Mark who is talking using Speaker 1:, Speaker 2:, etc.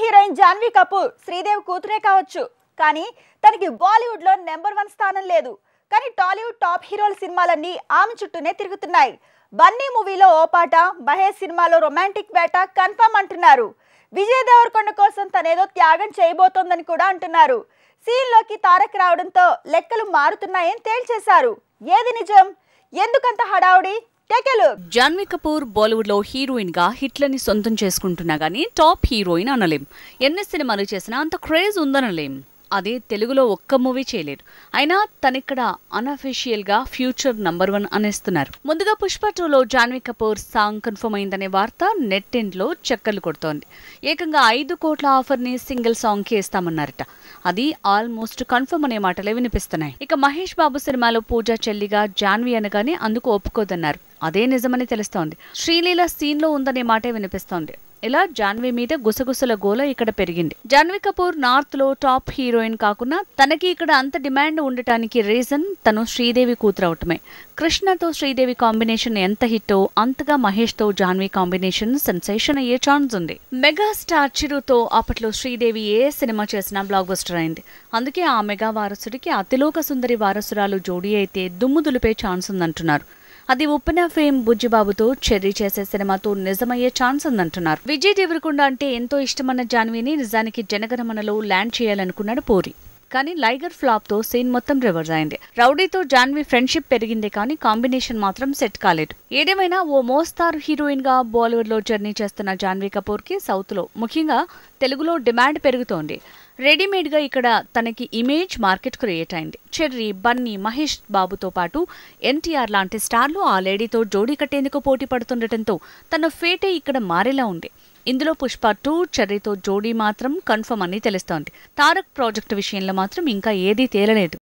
Speaker 1: Heroine Janhvi Kapoor Sridevi కూతురే కావచ్చు, కానీ తనకి బాలీవుడ్ లో నెంబర్ 1 స్థానం లేదు. కానీ టాలీవుడ్ టాప్ హీరోల సినిమాలన్నీ ఆమె చుట్టూనే తిరుగుతున్నాయి. బన్నీ మూవీలో ఓ పాట, మహేష్ సినిమాలో రొమాంటిక్ వేట కన్ఫర్మ్ అంటున్నారు. విజయ్ దేవరకొండ కోసం తనేదో త్యాగం చేయబోతోందని కూడా అంటున్నారు. సీన్లోకి తారక్ రావడంతో లెక్కలు మారుతున్నాయని తేల్చేశారు. ఏది నిజం? ఎందుకంత హడావుడి?
Speaker 2: జాన్వీ కపూర్ బాలీవుడ్ లో హీరోయిన్ గా హిట్లని సొంతం చేసుకుంటున్నా గానీ టాప్ హీరోయిన్ అనలేం. ఎన్ని సినిమాలు చేసినా అంత క్రేజ్ ఉందనలేం. అదే తెలుగులో ఒక్క మూవీ చేయలేదు. అయినా తనిక్కడ అన్అఫీషియల్ గా ఫ్యూచర్ #1 అనేస్తున్నారు. ముందుగా పుష్ప 2లో జాన్వీ కపూర్ సాంగ్ కన్ఫర్మ్ అయిందనే వార్త నెట్టింట్ లో చక్కర్లు కొడుతోంది. ఏకంగా 5 కోట్ల ఆఫర్ ని సింగిల్ సాంగ్ కి ఇస్తామన్నారట. అది ఆల్మోస్ట్ కన్ఫర్మ్ అనే మాటలే వినిపిస్తున్నాయి. ఇక మహేష్ బాబు సినిమాలో పూజా చెల్లిగా జాన్వీ అనగానే అందుకు ఒప్పుకోదన్నారు. అదే నిజమని తెలుస్తోంది. శ్రీలీల సీన్ లో ఉందనే మాటే వినిపిస్తోంది. ఇలా జాన్వీ మీద గుసగుసల గోల ఇక్కడ పెరిగింది. జాన్వీ కపూర్ నార్త్ లో టాప్ హీరోయిన్ కాకుండా తనకి ఇక్కడ అంత డిమాండ్ ఉండటానికి రీజన్ తను శ్రీదేవి కూతురవటమే. కృష్ణతో శ్రీదేవి కాంబినేషన్ ఎంత హిట్టో అంతగా మహేష్ తో జాన్వీ కాంబినేషన్ సెన్సేషన్ అయ్యే ఛాన్స్ ఉంది. మెగాస్టార్ చిరుతో అప్పట్లో శ్రీదేవి ఏ సినిమా చేసినా బ్లాక్ బస్టర్ అయింది. అందుకే ఆ మెగా వారసుడికి అతిలోక సుందరి వారసురాలు జోడీ అయితే దుమ్ము దులిపే ఛాన్స్ ఉందంటున్నారు. అది ఉప్పెన ఫేమ్ బుజ్జిబాబుతో చెర్రీ చేసే సినిమాతో నిజమయ్యే ఛాన్స్ ఉందంటున్నారు. విజయ్ దేవరకొండ అంటే ఎంతో ఇష్టమన్న జాన్వీని నిజానికి జనగణమనలో ల్యాండ్ చేయాలనుకున్నాడు పూరి. కానీ లైగర్ ఫ్లాప్ తో సీన్ మొత్తం రివర్స్ అయింది. రౌడీతో జాన్వీ ఫ్రెండ్షిప్ పెరిగిందే కానీ కాంబినేషన్ మాత్రం సెట్ కాలేదు. ఏదేమైనా ఓ మోస్తారు హీరోయిన్ గా బాలీవుడ్ లో జర్నీ చేస్తున్న జాన్వీ కపూర్ కి సౌత్ లో, ముఖ్యంగా తెలుగులో డిమాండ్ పెరుగుతోంది. రెడీమేడ్ గా ఇక్కడ తనకి ఇమేజ్ మార్కెట్ క్రియేట్ అయింది. చెర్రీ, బన్నీ, మహేష్ బాబుతో పాటు ఎన్టీఆర్ లాంటి స్టార్లు ఆ లేడీతో జోడీ కట్టేందుకు పోటీ పడుతుండటంతో తన ఫేటే ఇక్కడ మారేలా ఉంది. ఇందులో పుష్ప 2 చెర్రీతో జోడీ మాత్రం కన్ఫర్మ్ అని తెలుస్తోంది. తారక్ ప్రాజెక్టు విషయంలో మాత్రం ఇంకా ఏదీ తేలలేదు.